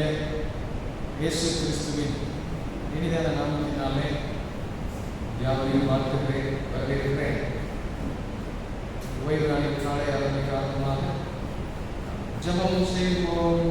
ஆண்டவராகிய இயேசு கிறிஸ்துவின் இனிதான நாமத்தினாலே யாவரையும் வாழ்த்துகிறேன், வரவேற்கிறேன். ஓய்வு நாளின் காலை ஆராதனை காரணமாக ஜெபம் செய்வோம்.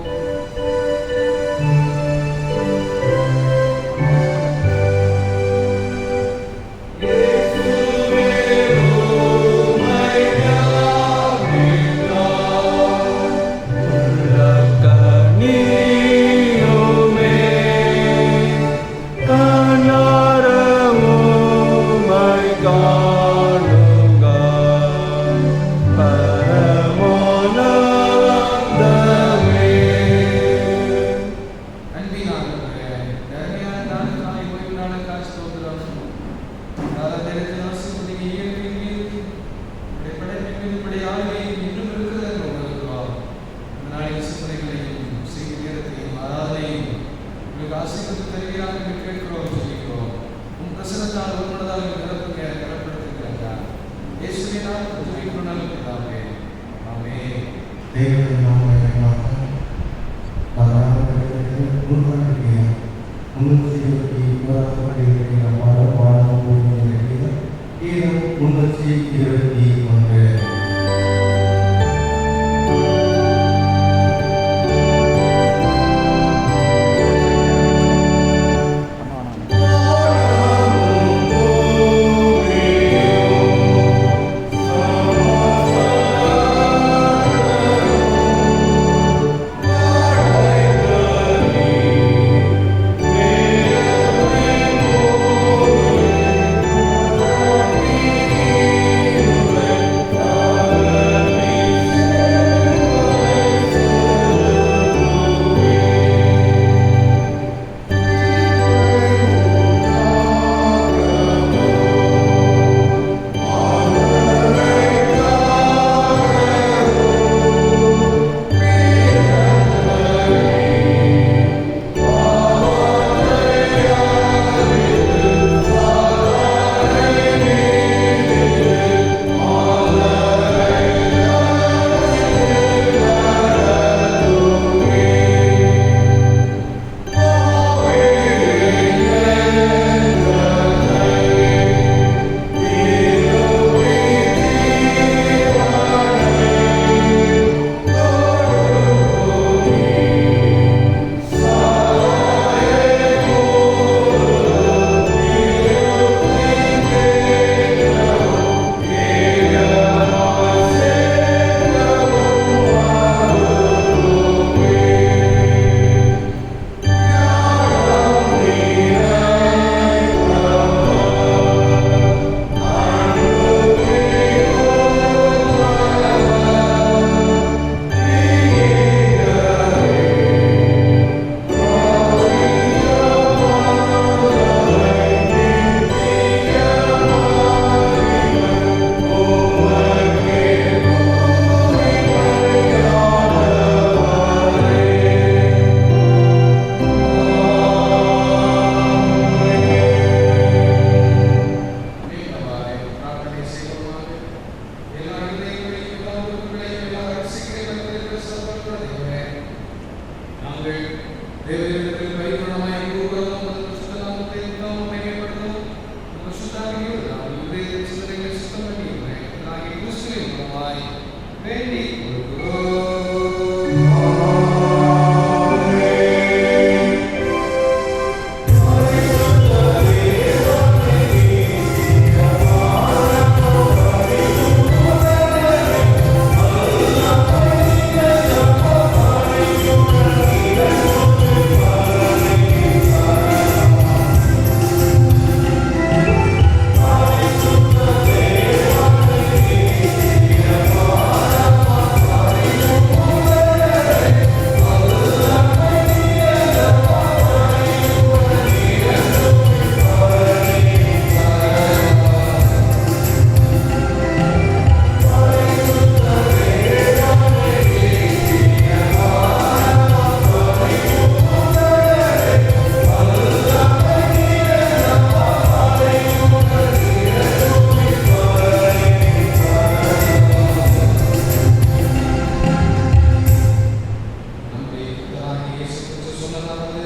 சொன்னதாவது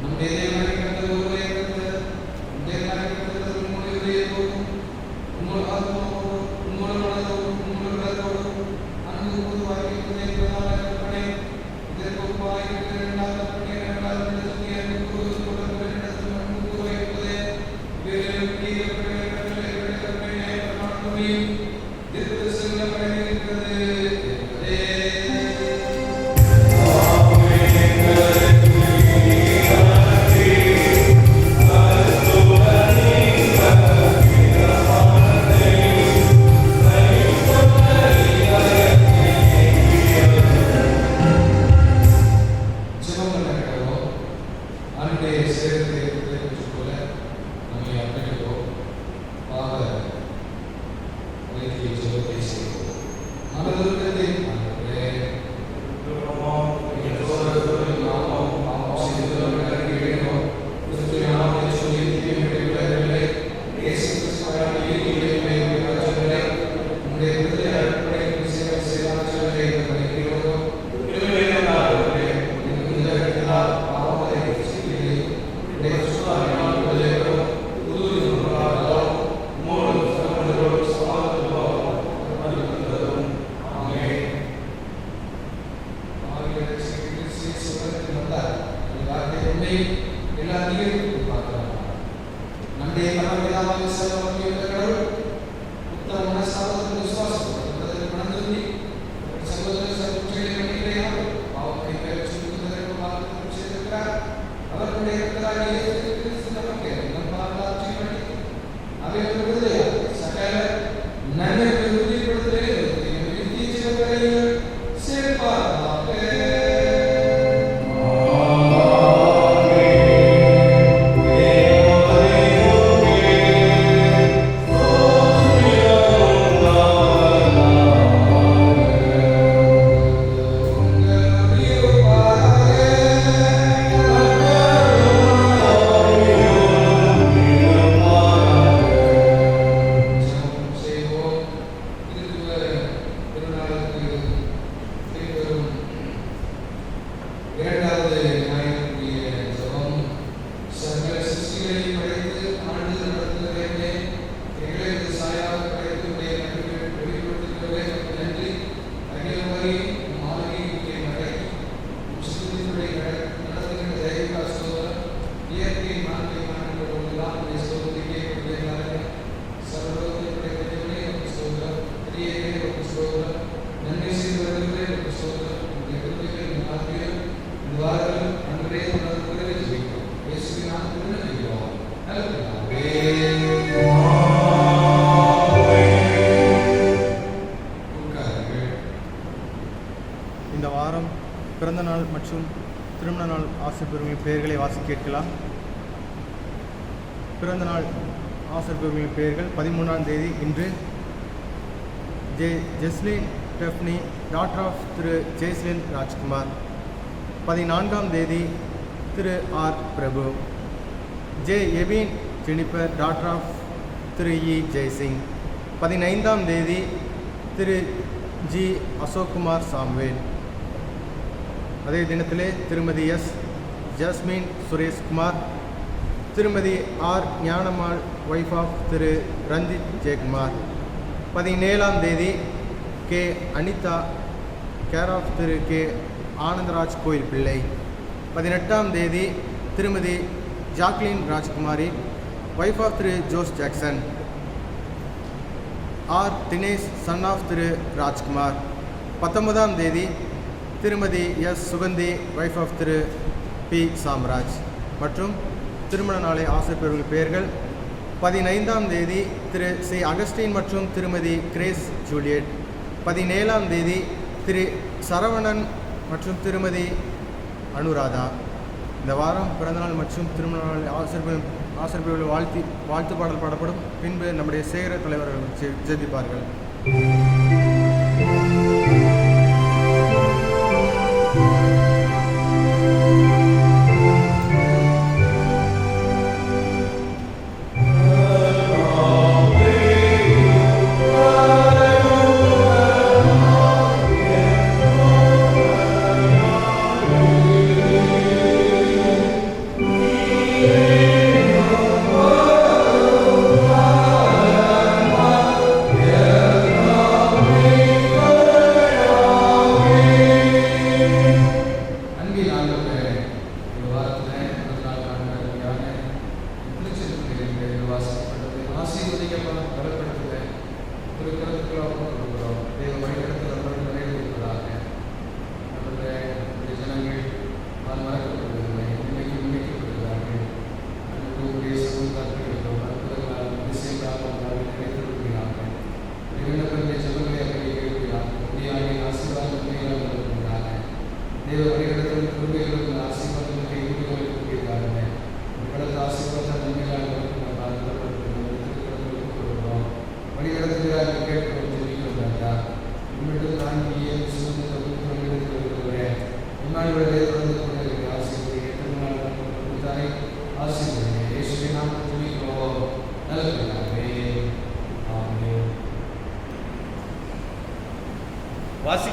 நம்முடைய தேவனை கண்டது ஒருவரை கண்டது தேவனை கண்டது உம்முடைய இதயத்தோடும் உம்முடைய ஆத்மாவோடும் உம்முடைய மனதோடும் உம்முடைய உள்ளத்தோடும் அன்பு பொதுவாக இருப்பதை பிரதான கற்பனை இதற்கு ஒப்பாக இருக்கிற இரண்டாவது கற்பனை இரண்டாவது சொல்லி அன்பு கூறுவது இடத்தில் அன்பு கூறுவ இருப்பதே வேறு பிரமாணமையும் திரு செல்ல இருக்கிறது பிறந்தநாள் மற்றும் திருமண நாள் ஆசிரியர்களின் பெயர்களை வாசி கேட்கலாம். பிறந்தநாள் ஆசிரியர்களின் பெயர்கள் 13ஆம் தேதி இன்று ஜெஸ்லின் டெஃப்னி டாக்டர் ஆஃப் திரு ஜெய்ஸ்லின் ராஜ்குமார். 14ஆம் தேதி Thiru R Prabhu. J Ebin Jennifer daughter of Thiru E Jaisingh. 15ஆம் தேதி திரு ஜி அசோக்குமார் சாம்வேல். அதே தினத்திலே திருமதி S Jasmine Sureshkumar, Thirumathi R Gnanammal wife of Thiru Ranjith Jayakumar. 17ஆம் தேதி K Anitha care of Thiru K Anandaraj Koil Pillai. 18ஆம் தேதி Thirumathi Jacqueline Rajakumari wife of Thiru Jose Jackson. R Dinesh son of Thiru Rajkumar. 19ஆம் தேதி Thirumathi S Suganthi wife of Thiru P Samraj. மற்றும் திருமண நாளை ஆசிரியர்கள் பெயர்கள் 15ஆம் தேதி திரு சி அகஸ்டின் மற்றும் திருமதி கிரேஸ் ஜூலியட். 17ஆம் தேதி திரு சரவணன் மற்றும் திருமதி அனுராதா. இந்த வாரம் பிறந்தநாள் மற்றும் திருமண நாள் ஆசிரியர்கள் வாழ்த்து பாடல் பாடப்படும். பின்பு நம்முடைய சேகர தலைவர்கள் ஜெபிப்பார்கள்.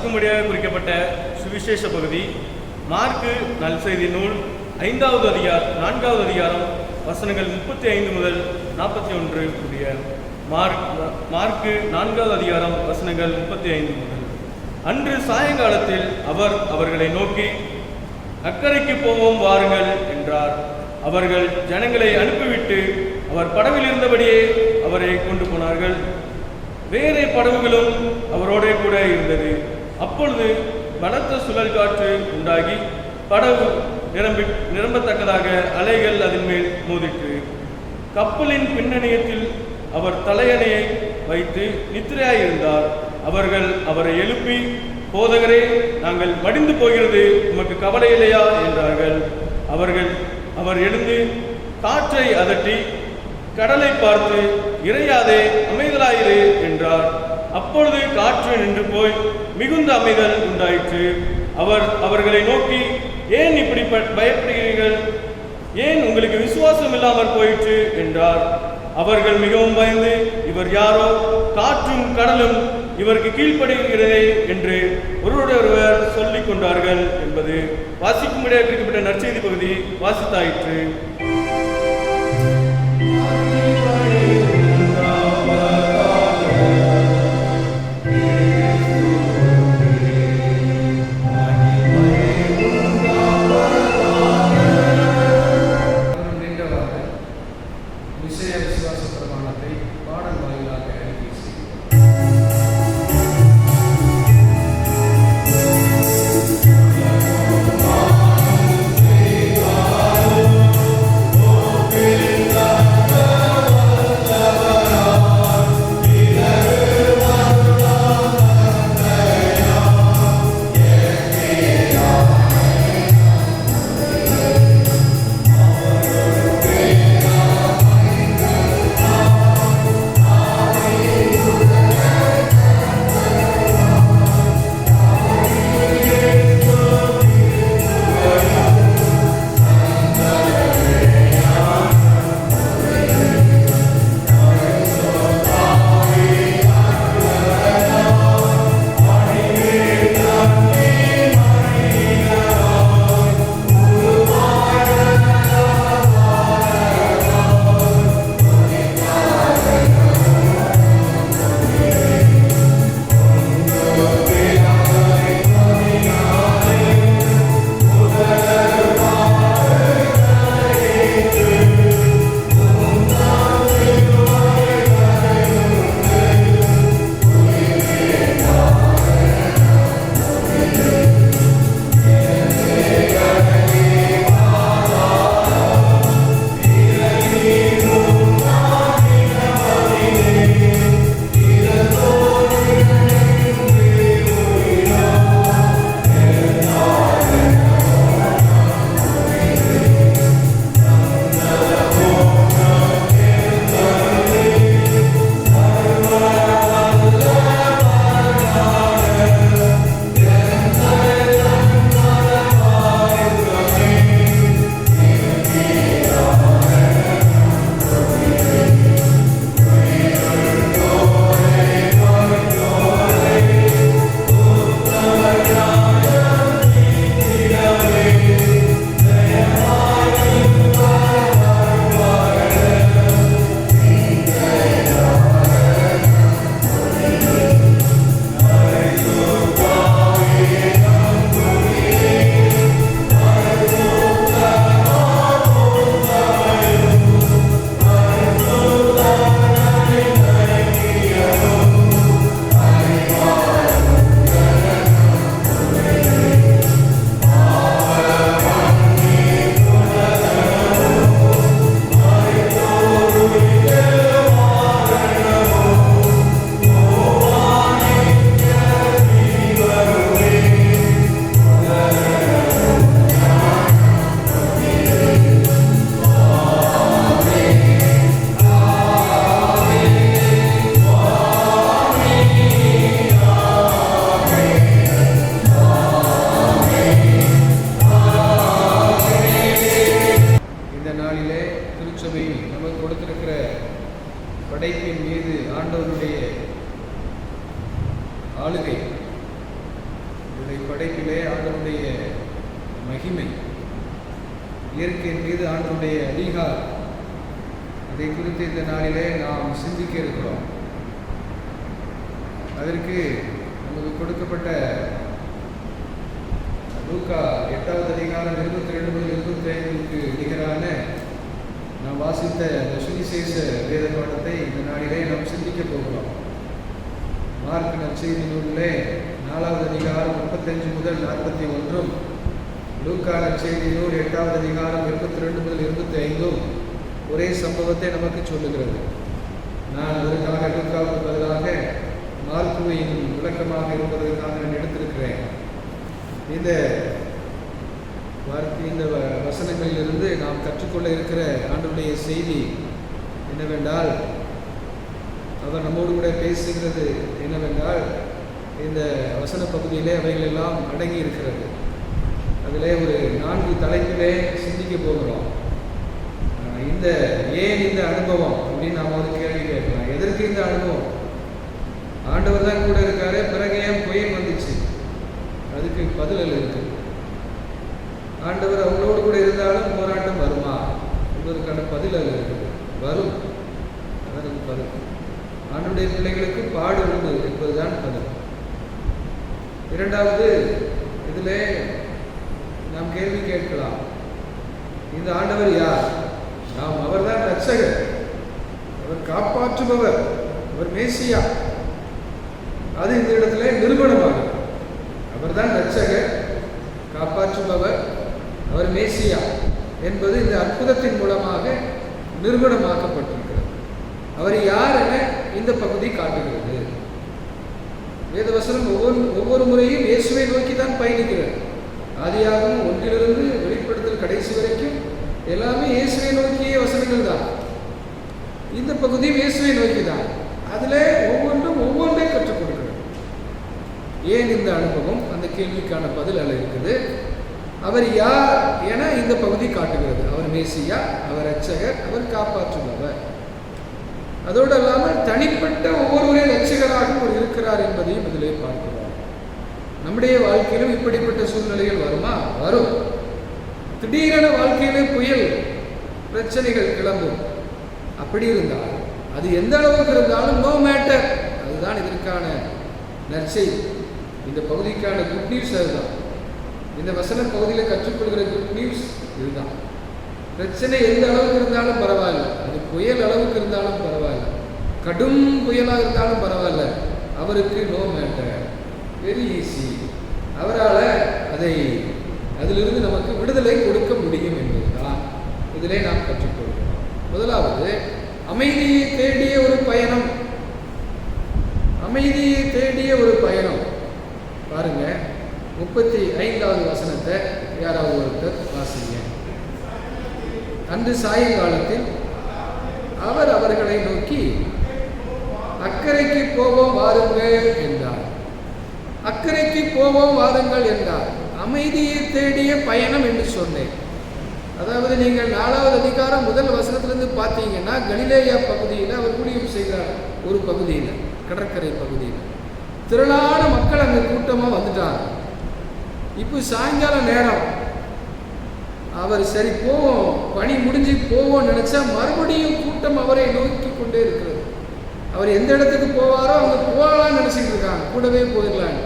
வாசிக்கும்படியாக குறிக்கப்பட்ட சுவிசேஷ பகுதி மார்க்கு நல்செய்தி நூல் 4வது அதிகாரம் வசனங்கள் 35 முதல் 41 கூடிய மார்க்கு 4வது அதிகாரம் வசனங்கள் 35 முதல். அன்று சாயங்காலத்தில் அவர் அவர்களை நோக்கி, அக்கரைக்கு போவோம் வாருங்கள் என்றார். அவர்கள் ஜனங்களை அனுப்பிவிட்டு அவர் படவில் இருந்தபடியே அவரை கொண்டு போனார்கள். வேறே படகுகளும் அவரோடே கூட இருந்தது. அப்பொழுது பலத்த சுழல் காற்று உண்டாகி படகு நிரம்பத்தக்கதாக அலைகள் அதன் மேல் மோதிற்று. கப்பலின் பின்னணியத்தில் அவர் தலையணையை வைத்து நித்திரையாயிருந்தார். அவர்கள் அவரை எழுப்பி, போதகரே, நாங்கள் மடிந்து போகிறது, உமக்கு கவலை இல்லையா என்றார்கள். அவர் எழுந்து காற்றை அதட்டி கடலை பார்த்து, இறையாதே, அமைதலாயிரு என்றார். அப்பொழுது காற்று நின்று போய் மிகுந்த அமைதல் உண்டாயிற்று. அவர்களை நோக்கி, ஏன் இப்படி பயப்படுகிறீர்கள்? ஏன் உங்களுக்கு விசுவாசம் இல்லாமல் போயிற்று என்றார். அவர்கள் மிகவும் பயந்து, இவர் யாரோ, காற்றும் கடலும் இவருக்கு கீழ்ப்படுகிறதே என்று ஒருவரொருவர் சொல்லிக் கொண்டார்கள் என்பது வாசிக்கும்படியாக குறிக்கப்பட்ட நற்செய்தி பகுதி வாசித்தாயிற்று. படைப்பின் மீது ஆண்டவருடைய ஆளுகை படைப்பிலே ஆண்டவருடைய மகிமை, இயற்கையின் மீது ஆண்டவருடைய அதிகாரம், அதை குறித்து இந்த நாளிலே நாம் சிந்திக்க இருக்கிறோம். அதற்கு நமக்கு கொடுக்கப்பட்ட லூக்கா 8வது அதிகாரம் 22 முதல் 25க்கு நிகரான நாம் வாசித்த அந்த சுவிசேஷ வேத பாடத்தை இந்த நாளிலே நாம் சிந்திக்க போகிறோம். மார்க் நற்செய்தி நூலிலே 4வது அதிகாரம் 35 முதல் 41, லூக்கா நற்செய்தி நூல் 8வது அதிகாரம் 22 முதல் 25 ஒரே சம்பவத்தை நமக்கு சொல்லுகிறது. நான் அதற்காக லூக்காவுக்கு பதிலாக மார்க்குவின் விளக்கமாக இருப்பதற்காக நான் எடுத்திருக்கிறேன். இந்த வசனங்களிலிருந்து நாம் கற்றுக்கொள்ள இருக்கிற ஆண்டவருடைய செய்தி என்னவென்றால், அவர் நம்மோடு கூட பேசுகிறது என்னவென்றால், இந்த வசன பகுதியிலே அவைகள் எல்லாம் அடங்கி இருக்கிறது. அதிலே ஒரு 4 தலைப்பிலே சிந்திக்க போகிறோம். ஏன் இந்த அனுபவம் அப்படின்னு நாம் ஒரு கேள்வி கேட்கலாம். எதற்கு இந்த அனுபவம்? ஆண்டவர் தான் கூட இருக்காரு, பிறகு ஏன் புயல் வந்துச்சு? அதுக்கு பதில் இருக்கு. ஆண்டவர் அவங்களோடு கூட இருந்தாலும் போராட்டம் வருமா என்பதற்கான பதில் இருக்குது. வரும், அதற்கு பதில். ஆண்டவருடைய பிள்ளைகளுக்கு பாடு உண்டு என்பதுதான் பதில். இரண்டாவது, இதில் நாம் கேள்வி கேட்கலாம், இந்த ஆண்டவர் யார்? நாம் அவர்தான் ரட்சகர், அவர் காப்பாற்றுபவர், அவர் மேசியா. அது இந்த இடத்துல நிரூபணமாகும். அவர் தான் ரட்சகர், காப்பாற்றுபவர், அவர் மேசியா என்பது இந்த அற்புதத்தின் மூலமாக நிரூபணமாக்கப்பட்டிருக்கிறது. அவர் யார் என இந்த பகுதி காட்டுகிறது. வேதவசனம் ஒவ்வொரு முறையும் இயேசுவை நோக்கி தான் பயணிக்கிறது. ஆதியாகமம் 1 வெளிப்படுத்தல் கடைசி வரைக்கும் எல்லாமே இயேசுவை நோக்கிய வசனங்கள் தான். இந்த பகுதியும் இயேசுவை நோக்கி தான். அதில் ஒவ்வொன்றும் ஒவ்வொன்றை கற்றுக் கொடுக்கிறது. ஏன் இந்த அனுபவம்? அந்த கேள்விக்கான பதில் அதில் இருக்குது. அவர் யார் என இந்த பகுதி காட்டுகிறது. அவர் மேசியா, அவர் ரட்சகர், அவர் காப்பாற்றுபவர். அதோடு இல்லாமல் தனிப்பட்ட ஒவ்வொருவரையும் ரட்சகராகவும் அவர் இருக்கிறார் என்பதையும் இதிலே பார்க்கிறோம். நம்முடைய வாழ்க்கையிலும் இப்படிப்பட்ட சூழ்நிலைகள் வருமா? வரும். திடீரென வாழ்க்கையிலே புயல் பிரச்சனைகள் கிளம்பும். அப்படி இருந்தால் அது எந்த அளவுக்கு இருந்தாலும் நோ மேட்டர். அதுதான் இதற்கான நற்செய்தி. இந்த பகுதிக்கான குட் நியூஸ் அதுதான். இந்த வசன பகுதியில் கற்றுக்கொள்கிற குட் நியூஸ் இதுதான். பிரச்சனை எந்த அளவுக்கு இருந்தாலும் பரவாயில்ல, அது புயல் அளவுக்கு இருந்தாலும் பரவாயில்ல, கடும் புயலாக இருந்தாலும் பரவாயில்ல, அவருக்கு நோ மேட்டர், வெரி ஈஸி. அவரால் அதிலிருந்து நமக்கு விடுதலை கொடுக்க முடியும் என்பதுதான் இதிலே நாம் கற்றுக்கொள்கிறோம். முதலாவது, அமைதியை தேடிய ஒரு பயணம். அமைதியை தேடிய ஒரு பயணம். பாருங்க, 35வது வசனத்தை யாராவது ஒருத்தர் வாசிங்க. அன்று சாயங்காலத்தில் அவர் அவர்களை நோக்கி, அக்கறைக்கு போவோம் வாருங்கள் என்றார். அக்கறைக்கு போவோம் வாருங்கள் என்றார். அமைதியை தேடிய பயணம் என்று சொன்னேன். அதாவது நீங்கள் 4வது அதிகாரம் 1 வசனத்திலிருந்து பார்த்தீங்கன்னா, கலிலேயா பகுதியில் அவர் ஊழியம் செய்கிறார். ஒரு பகுதியில், கடற்கரை பகுதியில் திரளான மக்கள் அங்கே கூட்டமாக வந்துட்டாங்க. இப்போ சாயங்கால நேரம், அவர் சரி போவோம், பணி முடிஞ்சு போவோம் நினைச்சா மறுபடியும் கூட்டம் அவரை நோக்கி கொண்டே இருக்கிறது. அவர் எந்த இடத்துக்கு போவாரோ அவங்க போகலான்னு நினைச்சிட்டு இருக்காங்க, கூடவே போயிடலான்னு.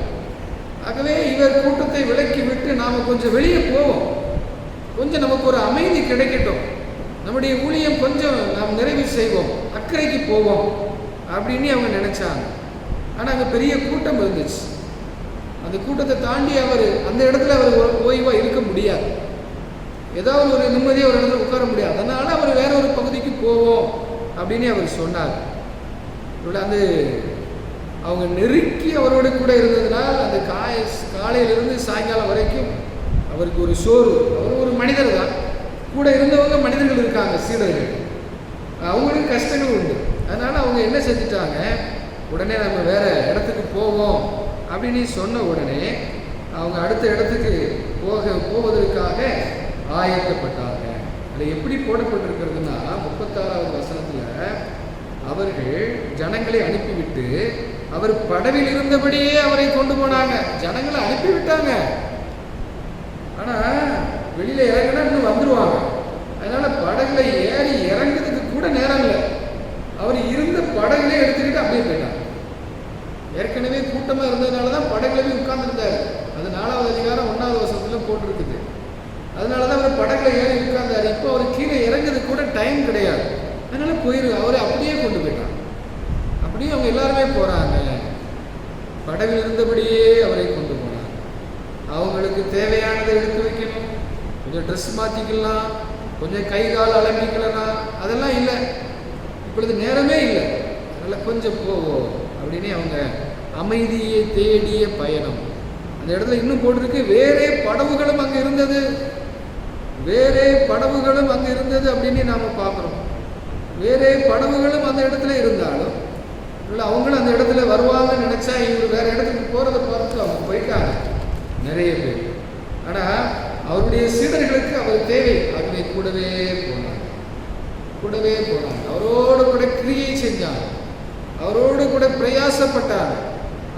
ஆகவே இவர் கூட்டத்தை விலக்கி விட்டு நாம் கொஞ்சம் வெளியே போவோம், கொஞ்சம் நமக்கு ஒரு அமைதி கிடைக்கட்டும், நம்முடைய ஊழியம் கொஞ்சம் நாம் நிறைவு செய்வோம், அக்கறைக்கு போவோம் அப்படின்னு அவங்க நினைச்சாங்க. ஆனால் அங்கே பெரிய கூட்டம் இருந்துச்சு. அந்த கூட்டத்தை தாண்டி அவர் அந்த இடத்துல அவர் ஓய்வாக இருக்க முடியாது, ஏதாவது ஒரு நிம்மதியாக ஒரு இடத்துல உட்கார முடியாது. அதனால் அவர் வேற ஒரு பகுதிக்கு போவோம் அப்படின்னு அவர் சொன்னார். அந்த அவங்க நெருக்கி அவரோட கூட இருந்ததுனால் அந்த காலையிலிருந்து சாயங்காலம் வரைக்கும் அவருக்கு ஒரு சோறு. அவர் ஒரு மனிதர் தான், கூட இருந்தவங்க மனிதர்கள் இருக்காங்க, சீடர்கள், அவங்களுக்கு கஷ்டங்கள் உண்டு. அதனால் அவங்க என்ன செஞ்சுட்டாங்க, உடனே நம்ம வேற இடத்துக்கு போவோம் அப்படின்னு சொன்ன உடனே அவங்க அடுத்த இடத்துக்கு போவதற்காக ஆயத்தப்பட்டாங்க. அது எப்படி போடப்பட்டிருக்கிறதுனா, 36வது வசனத்தில் அவர்கள் ஜனங்களை அனுப்பிவிட்டு அவர் படவில் இருந்தபடியே அவரை கொண்டு போனாங்க. ஜனங்களை அனுப்பிவிட்டாங்க. ஆனா வெளியில இறங்கினா இன்னும் வந்துருவாங்க. அதனால படகுல ஏறி இறங்குறதுக்கு கூட நேரம் இல்லை. அவர் இருந்த படகுல எடுத்துக்கிட்டு அப்படியே போயிட்டாங்க. ஏற்கனவே கூட்டமா இருந்ததுனாலதான் படகுல போய் உட்கார்ந்துருந்தாரு. அது 4வது அதிகாரம் 1வது வசனத்துல போட்டிருக்குது. அதனாலதான் அவர் படகுல ஏறி உட்கார்ந்தாரு. இப்போ அவர் கீழே இறங்குறது கூட டைம் கிடையாது. அதனால அவரை அப்படியே கொண்டு போயிட்டாங்க. அப்படியே அவங்க எல்லாருமே போறாங்க. படவில் இருந்தபடியே அவரை கொண்டு போனாங்க. அவங்களுக்கு தேவையானதை எடுத்து வைக்கணும், கொஞ்சம் ட்ரெஸ் மாத்திக்கலாம், கொஞ்சம் கை கால் அலம்பிக்கலாம், அதெல்லாம் இல்லை. இப்பொழுது நேரமே இல்லை. அதனால கொஞ்சம் போவோம் அப்படின்னு அவங்க அமைதியை தேடிய பயணம். அந்த இடத்துல இன்னும் போட்டிருக்கு, வேறே படவுகளும் அங்கே இருந்தது, வேறே படவுகளும் அங்கே இருந்தது அப்படின்னு நாம பார்க்குறோம். வேறே படவுகளும் அந்த இடத்துல இருந்தாலும் இல்லை அவங்களும் அந்த இடத்துல வருவாங்கன்னு நினைச்சா இவர் வேற இடத்துக்கு போறதை பார்த்து அவங்க போயிட்டாங்க நிறைய பேர். ஆனால் அவருடைய சீடர்களுக்கு அவர் தேவை. ஆகவே கூடவே போனாங்க, கூடவே போனாங்க. அவரோடு கூட கிரியை செஞ்சாங்க, அவரோடு கூட பிரயாசப்பட்டாங்க.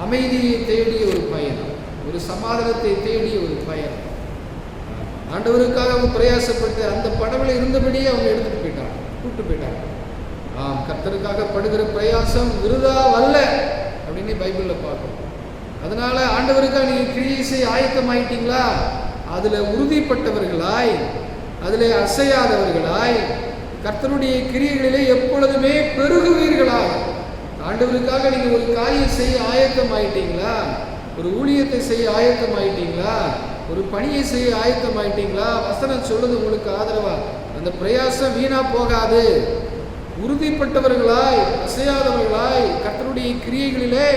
அமைதியை தேடிய ஒரு பயணம், ஒரு சமாதானத்தை தேடிய ஒரு பயணம். ஆண்டவருக்காக அவங்க பிரயாசப்பட்டு அந்த படவில் இருந்தபடியே அவங்க எடுத்துட்டு போயிட்டாங்க, கூப்பிட்டு போயிட்டாங்க. கர்த்தருக்காக படுகிற பிரயாசம் விருதாவல்ல அப்படின்னு பைபிள்ல பார்க்கணும். அதனால ஆண்டவருக்காக நீங்க கிரியை செய்ய ஆயத்தமாயிட்டீங்களா? அதுல உறுதிப்பட்டவர்களாய், அதுல அசையாதவர்களாய், கர்த்தருடைய கிரியைகளிலே எப்பொழுதுமே பெருகுவீர்களாக. ஆண்டவருக்காக நீங்க ஒரு காரியம் செய்ய ஆயத்தமாயிட்டீங்களா? ஒரு ஊழியத்தை செய்ய ஆயத்தமாயிட்டீங்களா? ஒரு பணியை செய்ய ஆயத்தமாயிட்டீங்களா? வசனம் சொல்லுது உங்களுக்கு ஆதரவா. அந்த பிரயாசம் வீணா போகாது. உறுதிப்பட்டவர்களாய், அசையாதவர்களாய், கர்த்தருடைய கிரியைகளிலே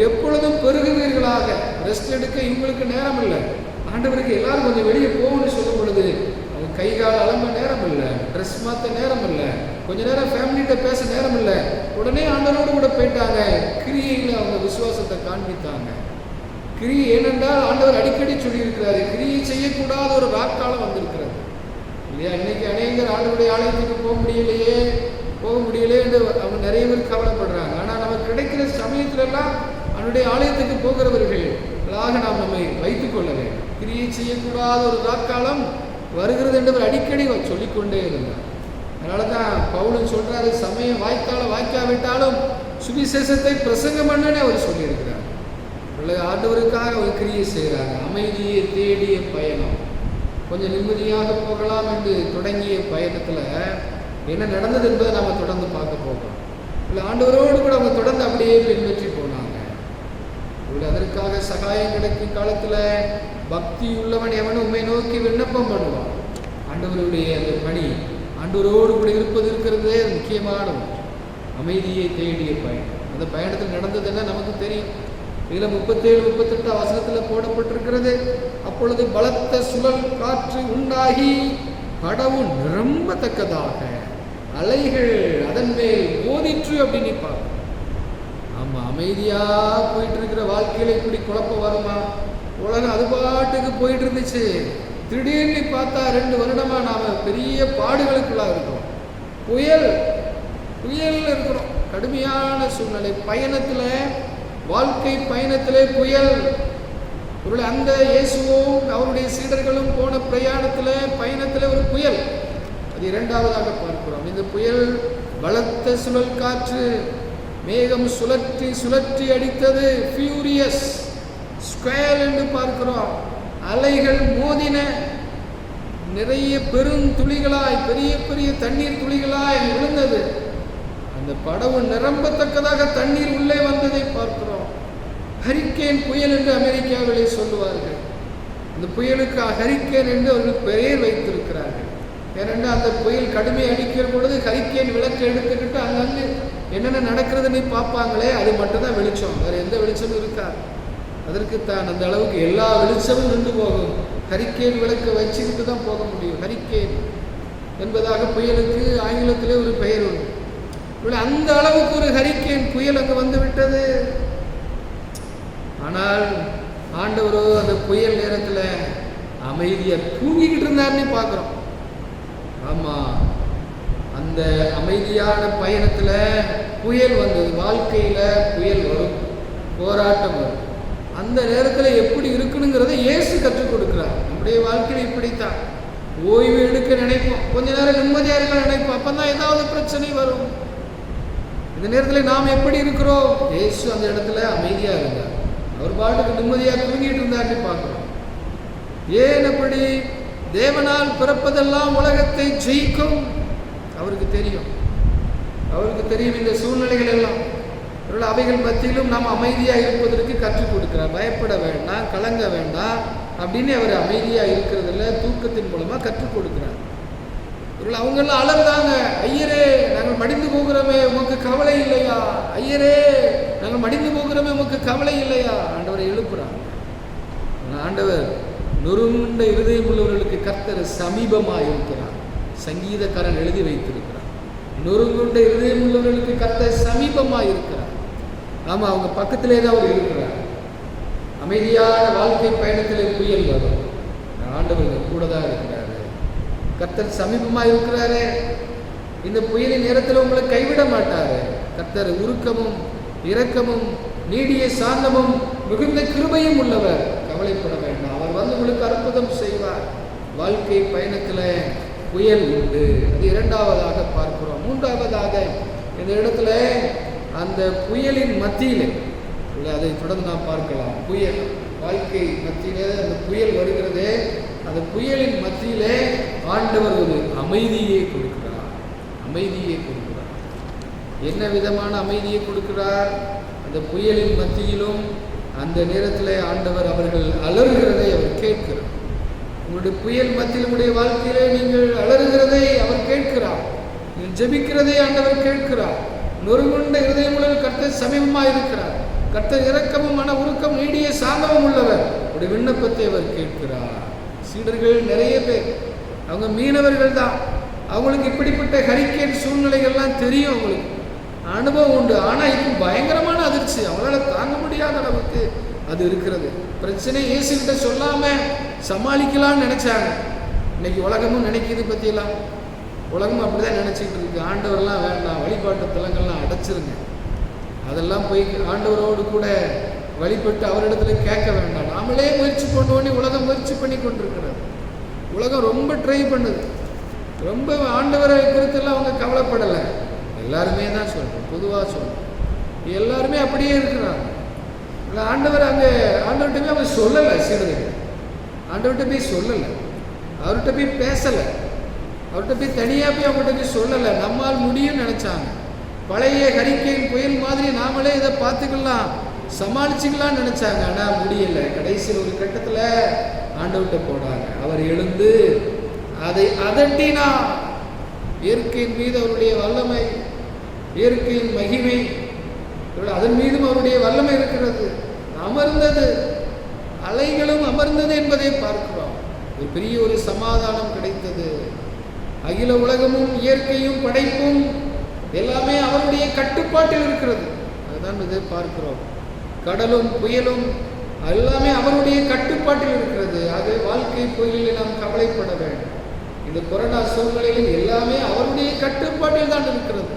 எப்பொழுதும் பெருகுவீர்களாக. ரெஸ்ட் எடுக்க இவங்களுக்கு நேரம் இல்லை. ஆண்டவருக்கு எல்லாரும் கொஞ்சம் வெளியே போகணும்னு சொல்லும் பொழுது அவங்க கை கால் அலம்ப நேரம் இல்லை, ட்ரெஸ் மாற்ற நேரம் இல்லை, கொஞ்ச நேரம் ஃபேமிலிகிட்ட பேச நேரம் இல்லை. உடனே ஆண்டவரோடு கூட போயிட்டாங்க. கிரியைகளை அவங்க விசுவாசத்தை காண்பித்தாங்க. கிரியை ஏனென்றால் ஆண்டவர் அடிக்கடி சொல்லியிருக்கிறாரு, கிரியை செய்யக்கூடாத ஒரு வாக்காலம் வந்திருக்கிறது இல்லையா? இன்னைக்கு அநேகர் ஆண்டவருடைய ஆலயத்துக்கு போக முடியலையே என்று அவங்க நிறைய பேர் கவலைப்படுறாங்க. ஆனால் நமக்கு கிடைக்கிற சமயத்திலெல்லாம் அவனுடைய ஆலயத்துக்கு போகிறவர்களாக நாம் நம்மை வைத்துக் கொள்ள வேண்டும். கிரியை செய்யக்கூடாத ஒரு வாக்காலம் வருகிறது என்று அடிக்கடி சொல்லிக்கொண்டே இருந்தார். அதனால தான் பவுலும் சொல்றாரு, சமயம் வாய்க்காவிட்டாலும் சுவிசேஷத்தை பிரசங்கம் பண்ணுன்னு அவர் சொல்லியிருக்கிறார். ஆண்டவருக்காக அவர் கிரியை செய்கிறாங்க. அமைதியை தேடிய பயணம். கொஞ்சம் நிம்மதியாக போகலாம் என்று தொடங்கிய பயணத்தில் என்ன நடந்தது என்பதை நாம் தொடர்ந்து பார்க்க போகிறோம். இல்லை ஆண்டவரோடு கூட அவங்க தொடர்ந்து அப்படியே பின்பற்றி போனாங்க. அதற்காக சகாயம் கிடைக்கும் காலத்தில் பக்தி உள்ளவன் எவனும் உண்மை நோக்கி விண்ணப்பம் பண்ணுவான். ஆண்டவருடைய அந்த பணி, ஆண்டவரோடு கூட இருப்பது இருக்கிறதே முக்கியமான அமைதியை தேடிய பயணம். அந்த பயணத்தில் நடந்ததுன்னா நமக்கு தெரியும். இதில் 37-38 வசனத்தில் போடப்பட்டிருக்கிறது, அப்பொழுது பலத்த சுழல் காற்று உண்டாகி படவு நிரம்பத்தக்கதாக அலைகள் அதன் மேல் மோதிற்று அப்படின்னு பார்க்க. ஆமா, அமைதியா போயிட்டு இருக்கிற வாழ்க்கையில இப்படி குழப்பம் வருமா? உலகம் அது பாட்டுக்கு போயிட்டு இருந்துச்சு. திடீர்னு பார்த்தா 2 வருடமா நாம பெரிய பாடுகளுக்குள்ளா இருக்கிறோம். புயல் இருக்கிறோம், கடுமையான சூழ்நிலை. பயணத்துல, வாழ்க்கை பயணத்திலே புயல். அந்த இயேசுவும் அவருடைய சீடர்களும் போன பயணத்தில் ஒரு புயல். அது 2வதாக பார்க்கிறோம். இந்த புயல் பலத்த சுழல் காற்று, மேகம் சுழற்றி சுழற்றி அடித்தது. ஃபியூரியஸ் ஸ்கொயர் என்று பார்க்கிறோம். அலைகள் மோதின, நிறைய பெருந்துளிகளாய், பெரிய பெரிய தண்ணீர் துளிகளாய் விழுந்தது. அந்த படவு நிரம்பத்தக்கதாக தண்ணீர் உள்ளே வந்ததை பார்க்கிறோம். ஹரிக்கேன் புயல் என்று அமெரிக்காவிலே சொல்லுவார்கள். அந்த புயலுக்கு ஹரிக்கேன் என்று அவர்கள் பெயர் வைத்திருக்கிறார்கள். ஏனென்றால் அந்த புயல் கடுமையை அடிக்கிற பொழுது ஹரிக்கேன் விளக்கு எடுத்துக்கிட்டு அங்கங்கே என்னென்ன நடக்கிறதுன்னு பார்ப்பாங்களே, அது மட்டும்தான் வெளிச்சம், வேறு எந்த வெளிச்சமும் இருக்காது. அதற்குத்தான் அந்த அளவுக்கு எல்லா வெளிச்சமும் நின்று போகும். ஹரிக்கேன் விளக்கை வச்சுக்கிட்டு தான் போக முடியும். ஹரிக்கேன் என்பதாக புயலுக்கு ஆங்கிலத்திலே ஒரு பெயர் உண்டு. அந்த அளவுக்கு ஒரு ஹரிக்கேன் புயல் அங்கே வந்து விட்டது. ஆனால் ஆண்டவரோ அந்த புயல் நேரத்தில் அமைதியா தூங்கிக்கிட்டு இருந்தாருன்னு பார்க்கிறோம். ஆமா, அந்த அமைதியான பயணத்துல புயல் வந்தது. வாழ்க்கையில புயல் வரும். போராட்டம் வரும். அந்த நேரத்தில் எப்படி இருக்கணுங்கிறத இயேசு கற்றுக் கொடுக்கிறார். நம்முடைய வாழ்க்கையில் இப்படித்தான். ஓய்வு எடுக்க நினைப்போம், கொஞ்ச நேரம் நிம்மதியாக இருக்க நினைப்போம், அப்போ தான் ஏதாவது பிரச்சனை வரும். இந்த நேரத்தில் நாம் எப்படி இருக்கிறோம்? இயேசு அந்த இடத்துல அமைதியாக இருந்தார். அவர் பாட்டுக்கு நிம்மதியாக தூங்கிட்டு இருந்தார்னு பார்க்குறோம். ஏன் அப்படி? தேவனால் பிறப்பதெல்லாம் உலகத்தை ஜெயிக்கும். அவருக்கு தெரியும். அவருக்கு தெரியும் இந்த சூழ்நிலைகள் எல்லாம். அவைகள் மத்தியிலும் நாம் அமைதியாக இருப்பதற்கு கற்றுக் கொடுக்கிறார். பயப்பட வேண்டாம், கலங்க வேண்டாம் அப்படின்னு அவர் அமைதியாக இருக்கிறதில்ல, தூக்கத்தின் மூலமாக கற்றுக் கொடுக்கிறார். அவங்கெல்லாம் அலர்ந்தாங்க, ஐயரே நாங்கள் மடிந்து போகிறோமே உமக்கு கவலை இல்லையா? ஐயரே நாங்கள் மடிந்து போகிறோமே உமக்கு கவலை இல்லையா? ஆண்டவரை எழுப்புறாங்க. ஆண்டவர் நொறுங்குண்ட இருதயம் உள்ளவர்களுக்கு கர்த்தர் சமீபமாக இருக்கிறார். சங்கீதக்காரன் எழுதி வைத்திருக்கிறார். நொறுங்குண்ட இருதயம் உள்ளவர்களுக்கு கர்த்தர் சமீபமாக இருக்கிறார். ஆமாம், அவங்க பக்கத்திலே தான் அவர் இருக்கிறார். அமைதியான வாழ்க்கை பயணத்தில் புயல் வரும், ஆண்டவர் கூட தான் இருக்கிறாரு. கர்த்தர் சமீபமாக இருக்கிறாரு. இந்த புயலின் நேரத்தில் உங்களை கைவிட மாட்டாரு. கர்த்தர் உருக்கமும் இரக்கமும் நீடிய சாந்தமும் மிகுந்த கிருபையும் உள்ளவர். கவலைப்பட வேண்டாம், அவர் வந்து உங்களுக்கு அற்புதம் செய்வார். வாழ்க்கை பயணத்தில் புயல் உண்டு. அது இரண்டாவதாக பார்க்கிறோம். மூன்றாவதாக இந்த இடத்துல அந்த புயலின் மத்தியில், அதை தொடர்ந்து நாம் பார்க்கலாம். புயல் வாழ்க்கை மத்தியிலே அந்த புயல் வருகிறதே, அந்த புயலின் மத்தியிலே ஆண்டவர் ஒரு அமைதியை கொடுக்கிறார். அமைதியை கொடுக்கிறார். என்ன விதமான அமைதியை கொடுக்கிறார்? அந்த புயலின் மத்தியிலும் அந்த நேரத்தில் ஆண்டவர் அவர்கள் அலறுகிறதை அவர் கேட்கிறார். உங்களுடைய புயல் மத்தியில் உங்களுடைய வாழ்க்கையிலே நீங்கள் அலறுகிறதை அவர் கேட்கிறார். நீங்கள் ஜெபிக்கிறதை ஆண்டவர் கேட்கிறார். நொறுங்குண்ட இருதயமுள்ள கர்த்தர் சமீபமாக இருக்கிறார். கர்த்தர் இரக்கமும் மன உருக்கம் நீடிய சாந்தமும் உள்ளவர். உடைய விண்ணப்பத்தை அவர் கேட்கிறார். சீடர்கள் நிறைய பேர், அவங்க மீனவர்கள் தான். அவங்களுக்கு இப்படிப்பட்ட ஹரிக்கேன் சூழ்நிலைகள்லாம் தெரியும், அவங்களுக்கு அனுபவம் உண்டு. ஆனால் இப்போ பயங்கரமான அதிர்ச்சி, அவங்களால தாங்க முடியாத அளவுக்கு அது இருக்கிறது. பிரச்சனை இயேசுகிட்ட சொல்லாமல் சமாளிக்கலாம்னு நினைச்சாங்க. இன்னைக்கு உலகமும் நினைக்கிது பற்றியெல்லாம். உலகமும் அப்படி தான் நினச்சிக்கிட்டு இருக்கு. ஆண்டவரெல்லாம் வேண்டாம், வழிபாட்டு தலங்கள்லாம் அடைச்சிருங்க, அதெல்லாம் போய் ஆண்டவரோடு கூட வழிபட்டு அவரிடத்துல கேட்க வேண்டாம். நாமளே முயற்சி பண்ணுவோன்னே உலகம் முயற்சி பண்ணி கொண்டிருக்கிறது. உலகம் ரொம்ப ட்ரை பண்ணுது. ரொம்ப ஆண்டவரை குறித்தெல்லாம் அவங்க கவலைப்படலை. எல்லாருமே தான் சொல்கிறோம், பொதுவாக சொல்கிறோம், எல்லாருமே அப்படியே இருக்கிறாங்க. ஆண்டவர் அங்கே ஆண்டவர்கிட்ட போய் அவங்க சொல்லலை. சீடர்கள் ஆண்டவர்கிட்ட போய் சொல்லலை, அவர்கிட்ட போய் பேசலை, அவர்கிட்ட போய் தனியாக போய் அவங்ககிட்ட போய் சொல்லலை. நம்மால் முடியும்னு நினச்சாங்க. பழைய ஹரிக்கேன் புயல் மாதிரி நாமளே இதை பார்த்துக்கலாம், சமாளிச்சுக்கலாம்னு நினச்சாங்க. ஆனால் முடியலை. கடைசியில் ஒரு கட்டத்தில் ஆண்டவர்கிட்ட போனாங்க. அவர் எழுந்து அதை அதட்டினா. இயற்கையின் மீது அவருடைய வல்லமை, இயற்கையின் மகிமை, அதன் மீதும் அவருடைய வல்லமை இருக்கிறது. அமர்ந்தது, அலைகளும் அமர்ந்தது என்பதை பார்க்கிறோம். ஒரு பெரிய ஒரு சமாதானம் கிடைத்தது. அகில உலகமும் இயற்கையும் படைப்பும் எல்லாமே அவருடைய கட்டுப்பாட்டில் இருக்கிறது. அதுதான் இதை பார்க்கிறோம். கடலும் புயலும் எல்லாமே அவருடைய கட்டுப்பாட்டில் இருக்கிறது. ஆக வாழ்க்கை புயலில் நாம் கவலைப்பட வேண்டும். இந்த கொரோனா சூழ்நிலையில் எல்லாமே அவருடைய கட்டுப்பாட்டில் தான் இருக்கிறது.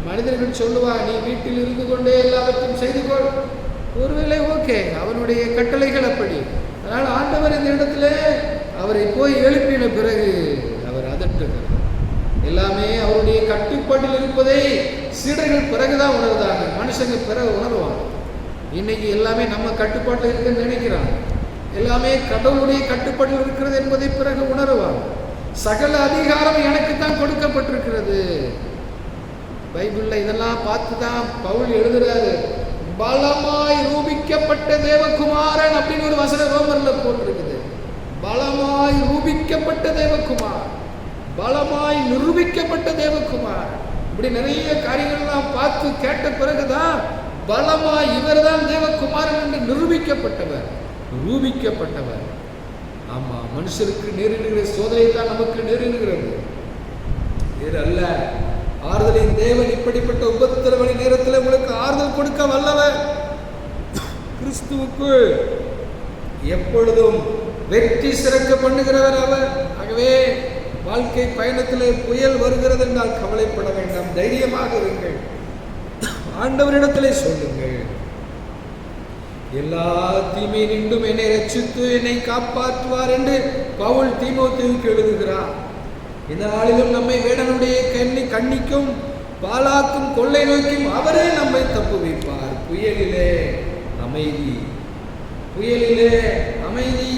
மனிதர்கள் சொல்லுவார், நீ வீட்டில் இருந்து கொண்டே எல்லாவற்றையும் செய்து கொள். ஒருவேளை ஓகே, அவனுடைய கட்டளைகள் அப்படி. அதனால் ஆண்டவர் இந்த இடத்துல அவரை போய் எழுப்பின பிறகு அவர் அதட்டுகிறார். எல்லாமே அவருடைய கட்டுப்பாட்டில் இருப்பதை சீடர்கள் பிறகுதான் உணர்ந்தாங்க. மனுஷங்க பிறகு உணர்வாங்க. இன்னைக்கு எல்லாமே நம்ம கட்டுப்பாட்டில் இருக்குன்னு நினைக்கிறாங்க. எல்லாமே கடவுளுடைய கட்டுப்பாட்டில் இருக்கிறது என்பதை பிறகு உணர்வாங்க. சகல அதிகாரம் எனக்கு தான் கொடுக்கப்பட்டிருக்கிறது. பைபிளில் இதெல்லாம் பார்த்து தான் பவுல் எழுதுறாரு. பலமாய் ரூபிக்கப்பட்ட தேவகுமாரன் அப்படின்னு ஒரு வசனம் ரோமர்ல போட்டிருக்குது. பலமாய் ரூபிக்கப்பட்ட தேவகுமார், பலமாய் நிரூபிக்கப்பட்ட தேவகுமார், இப்படி நிறைய காரியங்கள்லாம் பார்த்து கேட்ட பிறகுதான் பலமாய் இவர் தான் தேவகுமாரன் என்று நிரூபிக்கப்பட்டவர், ரூபிக்கப்பட்டவர். ஆமா, மனுஷருக்கு நேரிடுகிற சோதனை தான் நமக்கு நேரிடுகிறது, வேறு அல்ல. ஆறுதலின் தேவன் இப்படிப்பட்ட உபத்திரவ நேரத்தில் உங்களுக்கு ஆறுதல் கொடுக்க வல்லவர். கிறிஸ்துவுக்கு எப்பொழுதும் வெற்றி சிறக்க பண்ணுகிறவர் அவர். ஆகவே வாழ்க்கை பயணத்தில் புயல் வருகிறது என்றால் கவலைப்பட வேண்டாம், தைரியமாக இருங்கள். ஆண்டவரிடத்திலே சொல்லுங்கள், எல்லா தீமை நின்றும் என்னை ரட்சித்து என்னை காப்பாற்றுவார் என்று பவுல் தீமோத்தேயுவுக்கு எழுதுகிறார். இந்த நாளிலும் நம்மை வேடனுடைய கண்ணிக்கும் பாலாக்கும் கொள்ளை நோக்கியும் அவரே நம்மை தப்புவிப்பார். புயலிலே அமைதி, புயலிலே அமைதி.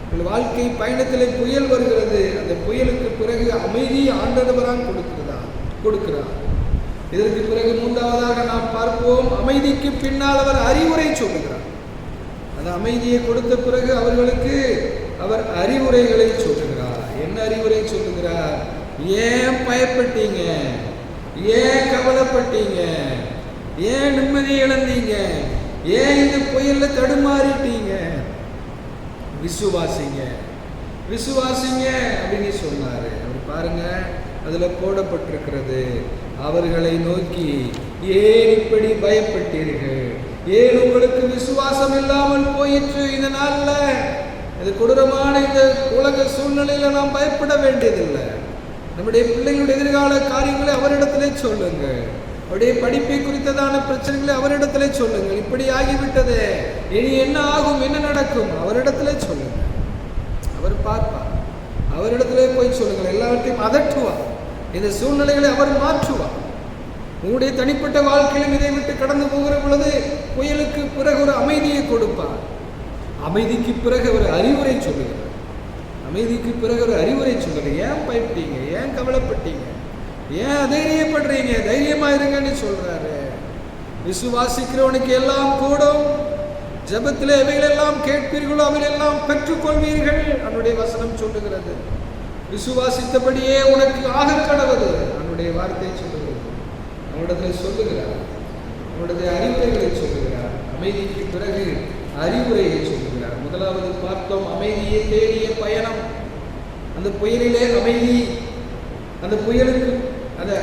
உங்கள் வாழ்க்கை பயணத்திலே புயல் வருகிறது. அந்த புயலுக்கு பிறகு அமைதி ஆண்டவரால் கொடுக்கிறார். இதற்கு பிறகு மூன்றாவதாக நாம் பார்ப்போம், அமைதிக்கு பின்னால் அவர் அறிவுரை சொல்லுகிறார். அந்த அமைதியை கொடுத்த பிறகு அவர்களுக்கு அவர் அறிவுரைகளை சொல்லுகிறார். என்ன அறிவுரை சொல்லுகிறார்? ஏன் பயப்பட்டீங்க? ஏன் கவலைப்பட்டீங்க? ஏன் நிம்மதியை இழந்தீங்க? ஏன் இந்த புயல்ல தடுமாறிட்டீங்க? விசுவாசிங்க, விசுவாசிங்க அப்படின்னு சொன்னாரு. அவர் பாருங்க, அதுல போடப்பட்டிருக்கிறது, அவர்களை நோக்கி ஏன் இப்படி பயப்பட்டீர்கள்? ஏன் உங்களுக்கு விசுவாசம் இல்லாமல் போயிற்று? இந்த நாள்ல இது கொடூரமான இந்த உலக சூழ்நிலையில நாம் பயப்பட வேண்டியதில்லை. நம்முடைய பிள்ளைகளுடைய எதிர்கால காரியங்களை அவரிடத்திலே சொல்லுங்க. அவருடைய படிப்பை குறித்ததான பிரச்சனைகளை அவரிடத்திலே சொல்லுங்கள். இப்படி ஆகிவிட்டதே, இனி என்ன ஆகும், என்ன நடக்கும், அவரிடத்திலே சொல்லுங்க. அவர் பார்ப்பார். அவரிடத்திலே போய் சொல்லுங்கள். எல்லாவற்றையும் அதட்டுவார். இந்த சூழ்நிலைகளை அவர் மாற்றுவார். உங்களுடைய தனிப்பட்ட வாழ்க்கையிலும் இதை விட்டு கடந்து போகிற பொழுது புயலுக்கு பிறகு ஒரு அமைதியை கொடுப்பார். அமைதிக்கு பிறகு ஒரு அறிவுரை சொல்லுகிறார். அமைதிக்கு பிறகு ஒரு அறிவுரை சொல்லுங்க. ஏன் பயப்பட்டீங்க? ஏன் கவலைப்பட்டீங்க? ஏன் அதைரியப்படுறீங்க? தைரியமா இருங்கன்னு சொல்றாரு. விசுவாசிக்கிறவனுக்கு எல்லாம் கூடும். ஜெபத்திலே எவைகளெல்லாம் கேட்பீர்களோ அவைகளெல்லாம் பெற்றுக்கொள்வீர்கள். அவனுடைய வசனம் சொல்லுகிறது. விசுவாசித்தபடியே உனக்கு ஆக கடவது அவனுடைய வார்த்தை சொல்லுகிறது. அவனிடத்தில் சொல்லுகிறார். அவனுடைய அறிவுரைகளை சொல்லுகிறார். அமைதிக்கு பிறகு அறிவுரையை சொல்லுகிறார். முதலாவது பார்த்தோம், அமைதியை தேடிய பயணம். அந்த புயலிலே அமைதி. அந்த புயலுக்கு அந்த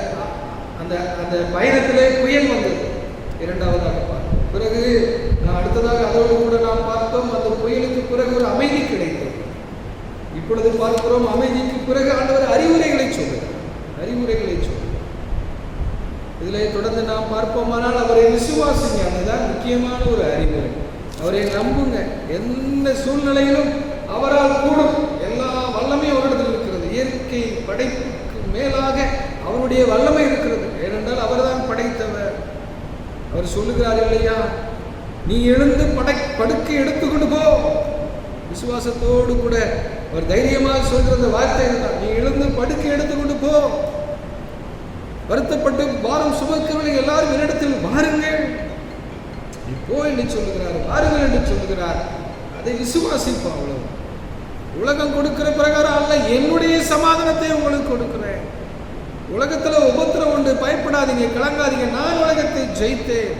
அந்த அந்த பயணத்திலே புயல் வந்தது. இரண்டாவதாக பார்த்தோம். பிறகு அடுத்ததாக அதோடு கூட நாம் பார்த்தோம், அந்த புயலுக்கு பிறகு ஒரு அமைதி கிடைத்தது. இப்பொழுது பார்க்கிறோம், அமைதிக்கு பிறகு ஆண்டவர் அறிவுரைகளை சொல்லுகிறார். அறிவுரைகளை சொல்லுகிறார். இதில் தொடர்ந்து நாம் பார்ப்போமானால் அவரை விசுவாசிங்க. அதுதான் முக்கியமான ஒரு அறிவுரை. அவரை நம்புங்க. எந்த சூழ்நிலையிலும் அவரால் கூடும். எல்லா வல்லமையும் அவரிடத்தில் இருக்கிறது. இயற்கை படைப்புக்கு மேலாக அவருடைய வல்லமை இருக்கிறது. ஏனென்றால் அவர்தான் படைத்தவர். அவர் சொல்லுகிறார் இல்லையா, நீ எழுந்து படுக்கை எடுத்துக்கொண்டு போ. விசுவாசத்தோடு கூட அவர் தைரியமாக சொல்ற வார்த்தை இருந்தார். நீ எழுந்து படுக்கை எடுத்துக்கொண்டு போ. வருத்தப்பட்டு பாரம் சுமக்கிறவர்கள் எல்லாரும் என்னிடத்தில் வாருங்கள். இப்போ என்று சொல்லுகிறார், வாருங்கள் என்று சொல்லுகிறார். அதை விசுவாசிப்போம். அவ்வளவு. உலகம் கொடுக்கிற பிரகாரம் அல்ல, என்னுடைய சமாதானத்தை உங்களுக்கு கொடுக்கிறேன். உலகத்துல உபத்திரம் உண்டு, பயப்படாதீங்க, கலங்காதீங்க, நான் உலகத்தை ஜெயித்தேன்.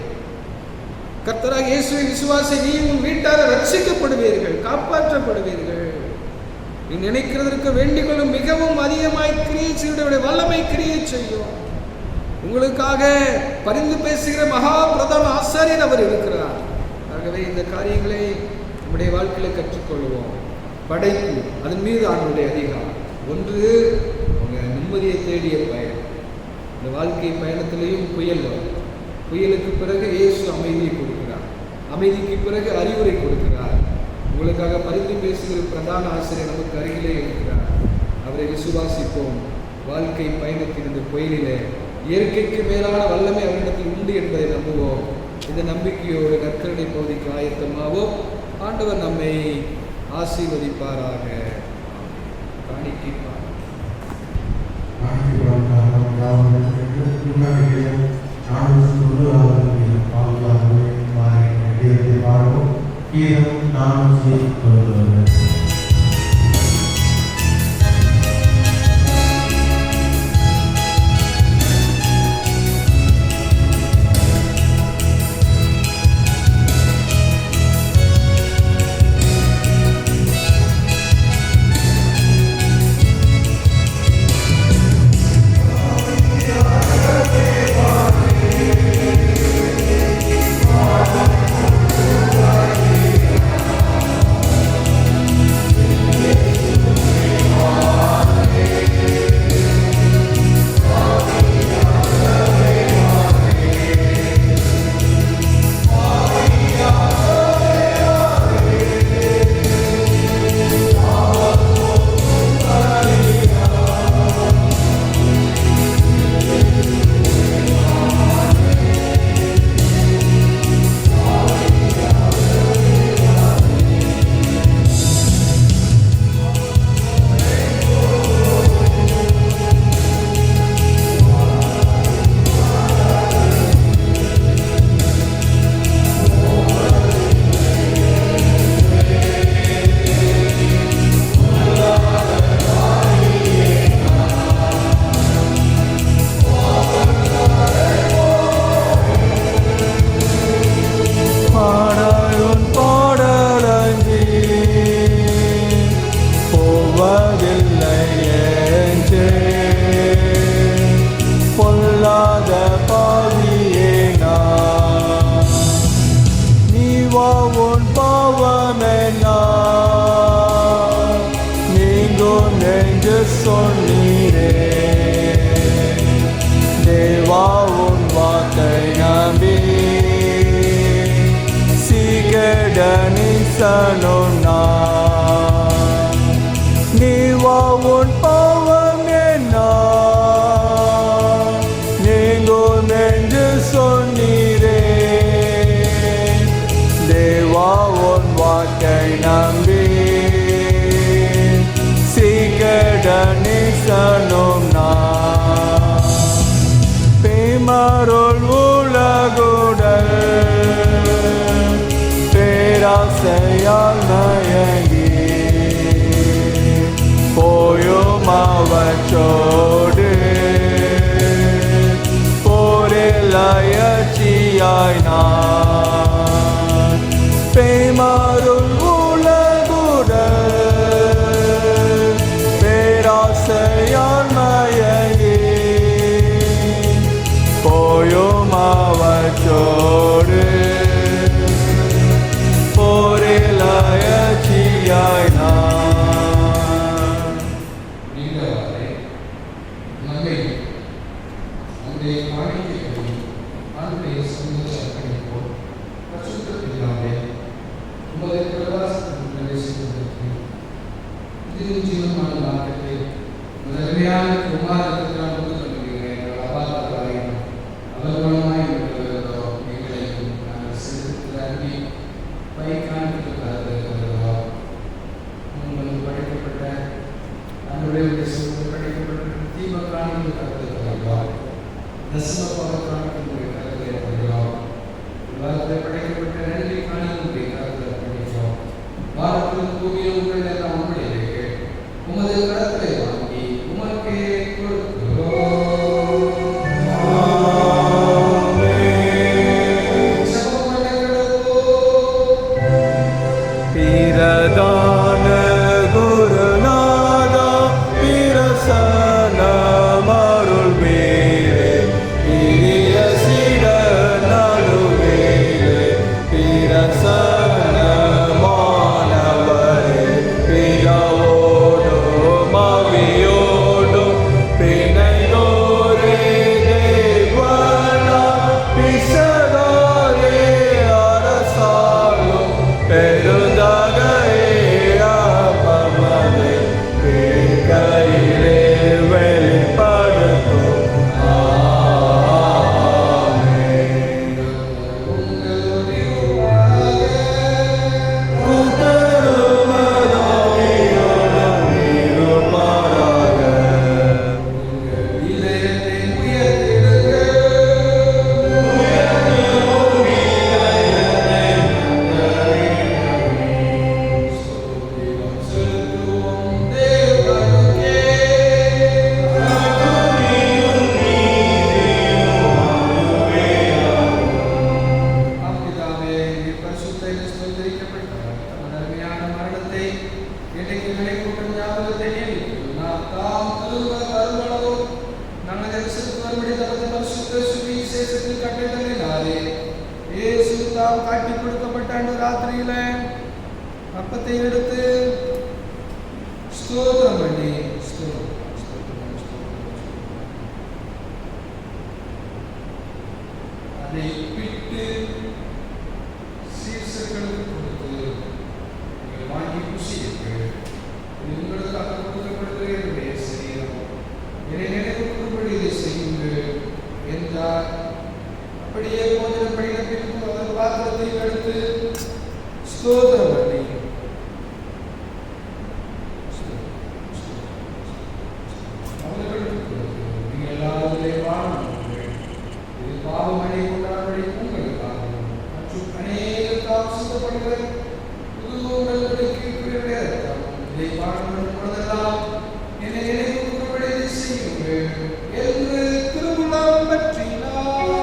கர்த்தராகிய இயேசுவை விசுவாசி, நீ உன் வீட்டார ரட்சிக்கப்படுவீர்கள், காப்பாற்றப்படுவீர்கள். நீ நினைக்கிறதற்கு வேண்டிகளும் மிகவும் அதிகமாய் கிரியை செய்ய வல்லமை கிரியை செய்யும். உங்களுக்காக பரிந்து பேசுகிற மகா பிரதான ஆசாரியர் அவர் இருக்கிறார். ஆகவே இந்த காரியங்களை நம்முடைய வாழ்க்கையில கற்றுக்கொள்வோம். படைப்பு, அதன் மீது ஆண்டவருடைய அதிகாரம். ஒன்று, அவங்க நிம்மதியை தேடிய பயணம். இந்த வாழ்க்கை பயணத்திலையும் புயல் வரும். புயலுக்கு பிறகு இயேசு அமைதியை கொடுக்கிறார். அமைதிக்கு பிறகு அறிவுரை கொடுக்கிறார். உங்களுக்காக பரிந்து பேசுகிற பிரதான ஆசிரியர் நமக்கு அருகிலே இருக்கிறார். அவரை விசுவாசிப்போம். வாழ்க்கை பயணத்தின் இந்த புயலிலே இயற்கைக்கு மேலான வல்லமை அவரிடத்தில் உண்டு என்பதை நம்புவோம். இந்த நம்பிக்கையோடு நற்கருணை பகுதிக்கு ஆயத்தமாவோம். ஆண்டவர் நம்மை ஆசீர்வதிப்பாராக. காணிக்கைப்பார். என்று சொன்னீரே. தேவா உன் வாக்கை நம்பி சீகடனிசனும் நான். நீவா உன் பாவம் என்ன நீங்கும் என்று சொன்னீரே. தேவா உன் வாக்கை நம்பி சீகடனிசனும் நான். பேமருள் உலகுடல் பேராசையால் மயங்கி போயும் அவற்றோடு போரில் அயற்சியாய் நான். பேமருள் உலகுடல் பேராசையால் மயங்கி போயும் அவற்றோடு போரில் அயற்சியாய் நான். நீங்களாலே நம்மை நம்முடைய காணிக்கைகளை ஆண்டுடைய சந்தோஷப்போம் பரிசுத்த பிதாவே, உமது பிரகாசத்தில் பிரவேசிப்பதற்கு இது ஜீவமான நாட்டத்தை முதன்மையான குமாரத்தினால் ஒதுக்கப்படுகிறேன். அபாரத்தாயும் அவர்வனமாய் உள்ளவர்களோ எங்களையும் நாங்கள் செலுத்தி அன்பி வைக்காணிக்கிறதோ உங்களுக்கு படைக்கப்பட்ட நம்முடைய படைக்கப்பட்ட தீப காணிகள் கருதுகிறதோ தசமபாக காணிகளுடைய கருதுகிறதோ வாரத்தில் படைக்கப்பட்ட நன்றி காணிகளுடைய கருதுகிறதோ வாரத்தில் கூடிய உங்கள் எல்லாம் உங்களுடைய உமது கடத்தை வாங்கி உமக்கே கொடுக்கிறோம். பிரதான குருநாதா பிரசன்ன மருள் மேலே பிரிய சிட நடுவேலே பிரசன்ன மாணவரே பிதாவோடும் ஆவியோடும் பிணைந்தோரே தேவனா பிசகாரே அரசாளும் பெருந்தகையே அப்பமதை கையிலே வெளிப்படுத்தும். ஆமென். உத்தரவதாவியோடும் இருப்பாராக. இதயத்தை உயர்த்திடுங்க. ஸ்தோத்திரம் செலுத்துவோம் தேவனுக்கே. ஆபிதாவே, நீர் பரிசுத்த ஸ்தோத்திரிக்கப்பட்டவர். தமது அருமையான மரணத்தை இன்றைக்கு நினைக்கூட்டும் ஞாபகத்தை நியமித்து நாம் தாம் திருவுருவ அருள்வளவும் நமது தேசத்துக்கு வரும்படி தமது பரிசுத்த சுவிசேஷத்தில் கட்டளையினாலே இயேசு தாம் காட்டிக் கொடுக்கப்பட்ட அன்று ராத்திரியில அப்பத்தை எடுத்து ஸ்தோத்திரம் பண்ணி அதை பிட்டு சீசர்களுக்கு கொடுத்து நீங்கள் வாங்கி புசியுங்கள். இது உங்களுக்காக கொடுக்கப்படுகிற என்னுடைய சரீரம். என்னை நினைவுகூரும்படி இதை செய்யுங்கள் என்றார். அப்படியே போஜனம் பண்ணின பின்பு அவர் பாத்திரத்தை எடுத்து ஸ்தோத்திரம் பண்ணி அவர்களுக்கு கொடுத்து, நீங்கள் எல்லாரும் இதிலே வாழுங்கள். இது பாவமனை கொண்டாடும்படி உங்களுக்காகவும் மற்றும் அநேகருக்காக சிந்தப்படுகிற புது உடன்படிக்கைக்குரிய ரத்தம். இதை பாடுபடும் பொழுதெல்லாம் என்னை நினைவுகூரும்படி இதை செய்யுங்கள் என்று திருவுள்ளம் பற்றினார்.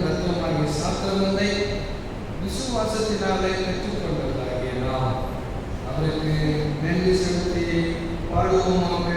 ரத்தமாகிய சாத்திரத்தை விசுவாசத்தினாலே பெற்றுக்கொண்டவர்களாகிய நாம் அவருக்கு நன்றி செலுத்தி பாடுவோமாக.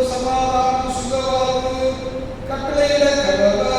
சமாதானம் சுகவாழ்வு கட்டளையிட கடவுள்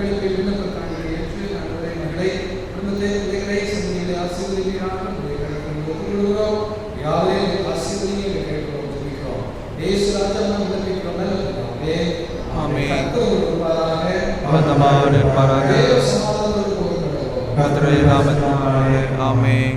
பங்களிப்பை விண்ணப்ப காணிக்கை ஏற்று ஆண்டவரே மகளை குடும்பத்தை பிள்ளைகளை சந்நிதியிலே ஆசீர்வதிக்கிறார்கள். உங்களுடைய கருத்தில் ஒப்புக்கொள்கிறோம். யாரையும் ஆசீர்வதியை கேட்கிறோம், ஜெபிக்கிறோம். இயேசு ராஜா நாம் விண்ணப்பிக்கிறோம். நல்ல பிதாவே, ஆமென். கர்த்தர் இருப்பாராக. ஆமென். இருப்பாராக. சமாதானத்தோடு போகிறோம். கர்த்தருடைய நாமத்தினாலே ஆமென்.